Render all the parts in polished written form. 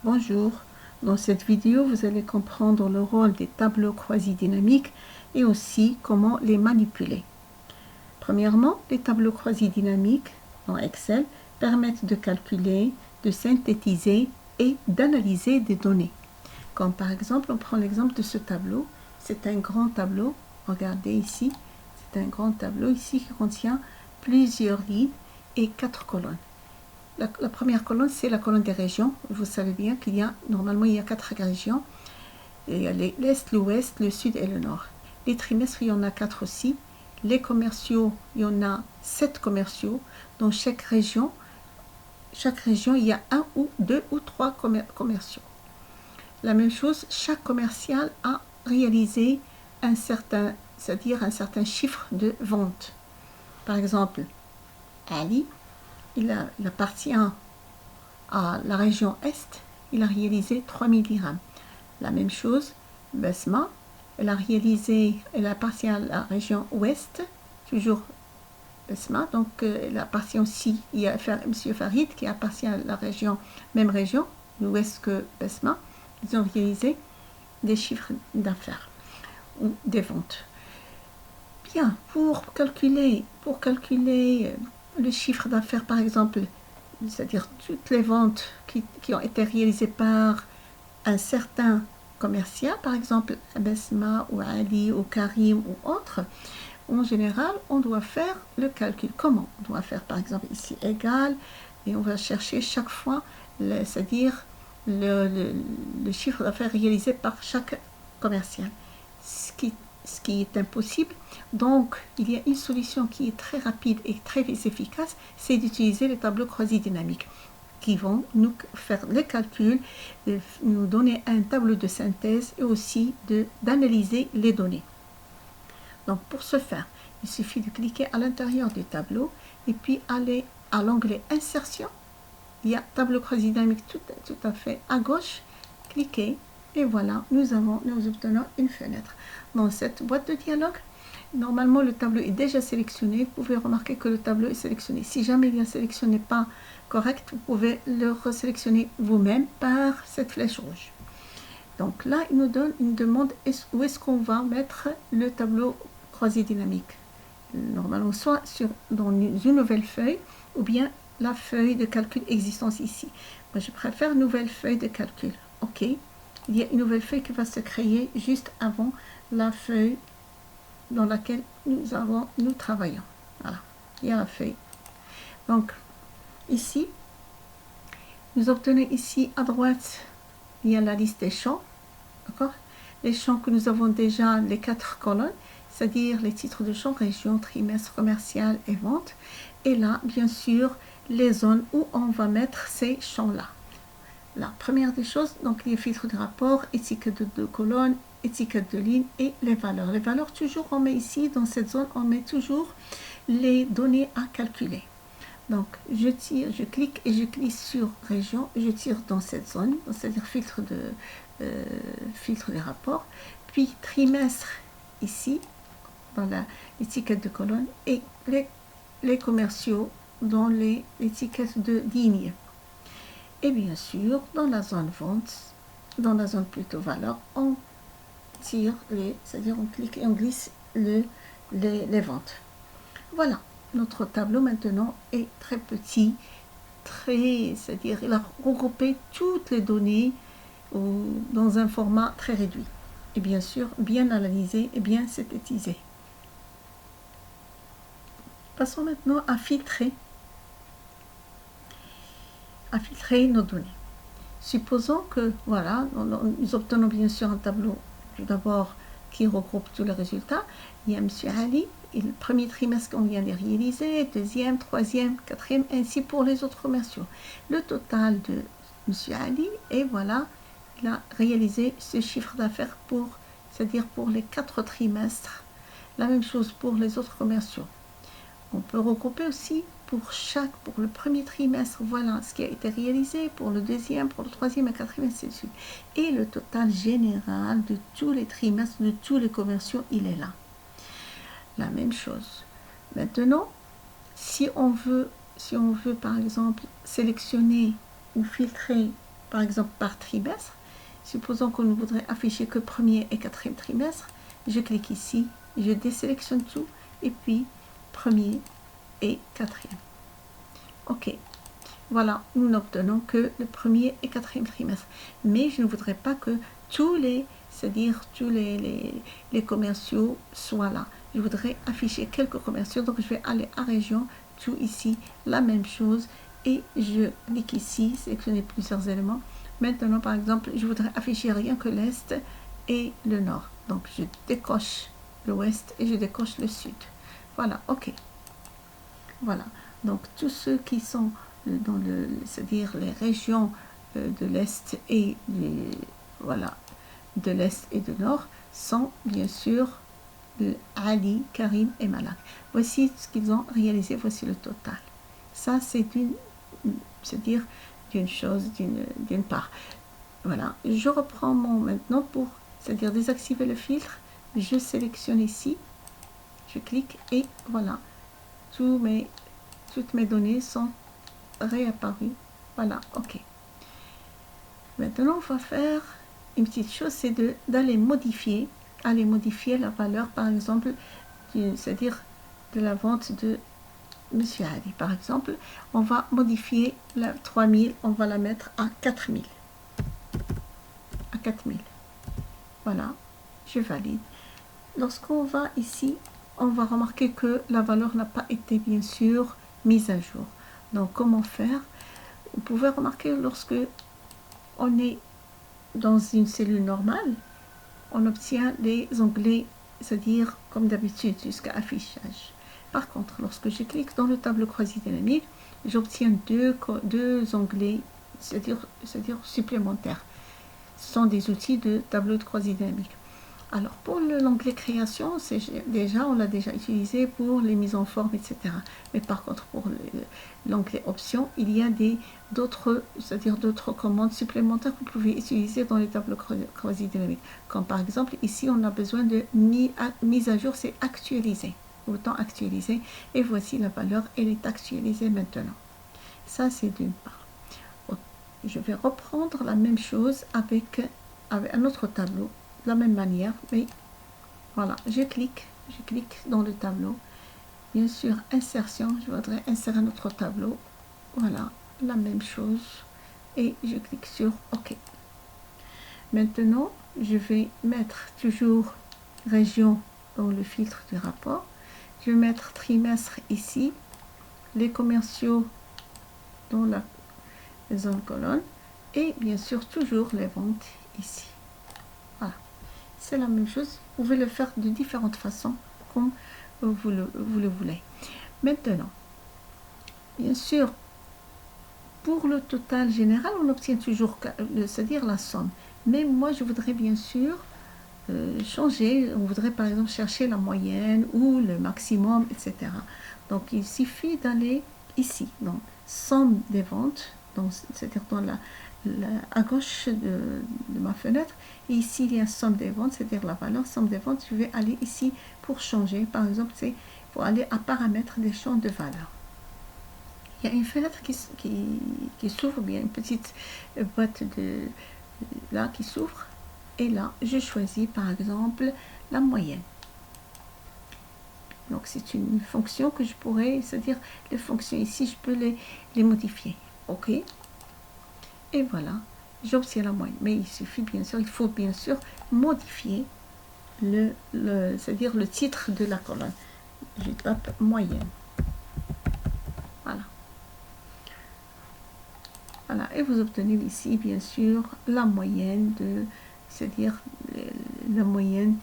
Bonjour, dans cette vidéo vous allez comprendre le rôle des tableaux croisés dynamiques et aussi comment les manipuler. Premièrement, les tableaux croisés dynamiques dans Excel permettent de calculer, de synthétiser et d'analyser des données. Comme par exemple, on prend l'exemple de ce tableau, c'est un grand tableau, regardez ici, c'est un grand tableau ici qui contient plusieurs lignes et 4 colonnes. La première colonne, c'est la colonne des régions. Vous savez bien qu'il y a, normalement, il y a 4 régions. Il y a l'Est, l'Ouest, le Sud et le Nord. Les trimestres, il y en a 4 aussi. Les commerciaux, il y en a 7 commerciaux. Dans chaque région, il y a 1 ou 2 ou 3 commerciaux. La même chose, chaque commercial a réalisé un certain chiffre de vente. Par exemple, Ali, il appartient à la région Est, il a réalisé 3000 dirhams. La même chose, Besma, elle appartient à la région Ouest, toujours Besma, donc elle appartient aussi, il y a M. Farid qui appartient à la même région, l'Ouest que Besma. Ils ont réalisé des chiffres d'affaires ou des ventes. Bien, pour calculer le chiffre d'affaires, par exemple, c'est-à-dire toutes les ventes qui ont été réalisées par un certain commercial, par exemple Besma ou Ali ou Karim ou autre, en général, on doit faire le calcul. Comment? On doit faire par exemple ici égal, et on va chercher chaque fois, c'est-à-dire le chiffre d'affaires réalisé par chaque commercial. Ce qui est impossible. Donc, il y a une solution qui est très rapide et très efficace, c'est d'utiliser les tableaux croisés dynamiques qui vont nous faire les calculs, nous donner un tableau de synthèse et aussi d'analyser les données. Donc, pour ce faire, il suffit de cliquer à l'intérieur du tableau et puis aller à l'onglet Insertion. Il y a tableau croisé dynamique tout à fait à gauche. Cliquez et voilà, nous obtenons une fenêtre. Dans cette boîte de dialogue, normalement le tableau est déjà sélectionné. Vous pouvez remarquer que le tableau est sélectionné. Si jamais il ne sélectionné pas correct, vous pouvez le resélectionner vous-même par cette flèche rouge. Donc là, il nous donne une demande où est-ce qu'on va mettre le tableau croisé dynamique. Normalement, soit dans une nouvelle feuille ou bien la feuille de calcul existante ici. Moi, je préfère nouvelle feuille de calcul. OK. Il y a une nouvelle feuille qui va se créer juste avant la feuille dans laquelle nous travaillons. Voilà. Il y a la feuille. Donc, ici, nous obtenons ici à droite, il y a la liste des champs. D'accord? Les champs que nous avons déjà, les 4 colonnes, c'est-à-dire les titres de champs, région, trimestre, commercial et vente. Et là, bien sûr, les zones où on va mettre ces champs-là. La première des choses, donc les filtres de rapport, étiquette de 2 colonnes, étiquette de ligne et les valeurs. Les valeurs, toujours, on met ici, dans cette zone, on met toujours les données à calculer. Donc, je clique et je clique sur région, je tire dans cette zone, c'est-à-dire filtre des rapports, puis trimestre ici, dans l'étiquette de colonne, et les commerciaux dans l'étiquette de ligne. Et bien sûr, dans la zone vente, dans la zone plutôt valeur, on tire c'est-à-dire on clique et on glisse les ventes. Voilà, notre tableau maintenant est très petit, c'est-à-dire il a regroupé toutes les données dans un format très réduit. Et bien sûr, bien analysé et bien synthétisé. Passons maintenant à filtrer nos données. Supposons que, voilà, nous obtenons bien sûr un tableau, tout d'abord, qui regroupe tous les résultats. Il y a M. Ali, et le premier trimestre qu'on vient de réaliser, deuxième, troisième, quatrième, ainsi pour les autres commerciaux. Le total de M. Ali, et voilà, il a réalisé ce chiffre d'affaires c'est-à-dire pour les 4 trimestres. La même chose pour les autres commerciaux. On peut regrouper aussi pour le premier trimestre, voilà ce qui a été réalisé, pour le deuxième, pour le troisième et quatrième, ainsi de suite. Et le total général de tous les trimestres, de tous les commerciaux, il est là. La même chose. Maintenant, si on veut par exemple sélectionner ou filtrer par exemple par trimestre. Supposons qu'on ne voudrait afficher que premier et quatrième trimestre. Je clique ici, je désélectionne tout et puis premier et quatrième. Ok, voilà, nous n'obtenons que le premier et quatrième trimestre. Mais je ne voudrais pas que tous les, c'est-à-dire tous les commerciaux soient là. Je voudrais afficher quelques commerciaux, donc je vais aller à région, tout ici, la même chose. Et je clique ici, sélectionner plusieurs éléments. Maintenant, par exemple, je voudrais afficher rien que l'Est et le Nord. Donc, je décoche l'Ouest et je décoche le Sud. Voilà, ok. Voilà. Donc, tous ceux qui sont dans le, c'est-à-dire les régions de l'Est et voilà, de l'Est et de Nord sont bien sûr Ali, Karim et Malak. Voici ce qu'ils ont réalisé, voici le total. Ça, c'est c'est-à-dire d'une chose, d'une part. Voilà, je reprends maintenant pour, c'est-à-dire désactiver le filtre. Je sélectionne ici, je clique et voilà, toutes mes données sont réapparues. Voilà, ok. Maintenant, on va faire une petite chose, c'est d'aller modifier, la valeur, par exemple, c'est-à-dire de la vente de Monsieur Ali. Par exemple, on va modifier la 3000, on va la mettre à 4000. À 4000. Voilà, je valide. Lorsqu'on va ici, on va remarquer que la valeur n'a pas été bien sûr mise à jour. Donc, comment faire? Vous pouvez remarquer lorsque on est dans une cellule normale, on obtient des onglets, c'est-à-dire comme d'habitude jusqu'à affichage. Par contre, lorsque je clique dans le tableau croisé dynamique, j'obtiens deux onglets, c'est-à-dire supplémentaires. Ce sont des outils de tableau de croisé dynamique. Alors, pour l'onglet création, on l'a déjà utilisé pour les mises en forme, etc. Mais par contre, pour l'onglet options, il y a d'autres commandes supplémentaires que vous pouvez utiliser dans les tableaux croisés dynamiques. Comme par exemple, ici, on a besoin de mise à jour, c'est actualiser. Autant actualiser. Et voici la valeur, elle est actualisée maintenant. Ça, c'est d'une part. Je vais reprendre la même chose avec un autre tableau. De la même manière, mais voilà, je clique dans le tableau, bien sûr insertion, je voudrais insérer notre tableau, voilà, la même chose, et je clique sur OK. Maintenant, je vais mettre toujours région dans le filtre du rapport, je vais mettre trimestre ici, les commerciaux dans la zone colonne, et bien sûr toujours les ventes ici. Voilà. C'est la même chose, vous pouvez le faire de différentes façons comme vous le voulez. Maintenant, bien sûr, pour le total général, on obtient toujours, c'est-à-dire la somme. Mais moi, je voudrais bien sûr changer, on voudrait par exemple chercher la moyenne ou le maximum, etc. Donc, il suffit d'aller ici, donc somme des ventes, c'est-à-dire dans à gauche de ma fenêtre, et ici il y a somme des ventes, c'est-à-dire la valeur somme des ventes. Je vais aller ici pour changer, par exemple, c'est pour aller à paramètres des champs de valeur. Il y a une fenêtre qui s'ouvre, bien une petite boîte là qui s'ouvre, et là je choisis par exemple la moyenne. Donc c'est une fonction que je pourrais, c'est-à-dire les fonctions ici, je peux les modifier. OK. Et voilà, j'obtiens la moyenne. Mais il faut bien sûr modifier c'est-à-dire le titre de la colonne. Je tape moyenne. Voilà. Voilà, et vous obtenez ici, bien sûr, la moyenne c'est-à-dire la moyenne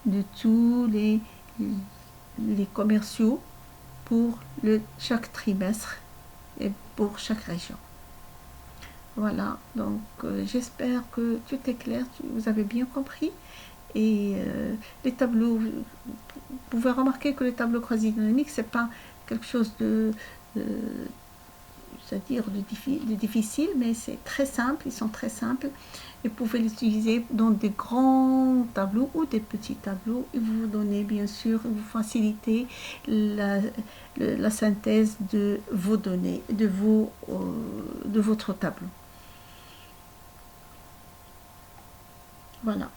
de tous les commerciaux pour chaque trimestre et pour chaque région. Voilà, donc j'espère que tout est clair, vous avez bien compris. Et les tableaux, vous pouvez remarquer que les tableaux croisés dynamiques, c'est pas quelque chose c'est-à-dire de difficile, mais c'est très simple, ils sont très simples. Et vous pouvez les utiliser dans des grands tableaux ou des petits tableaux. Et vous donnez bien sûr, vous facilitez la synthèse de vos données, de votre tableau. Voilà.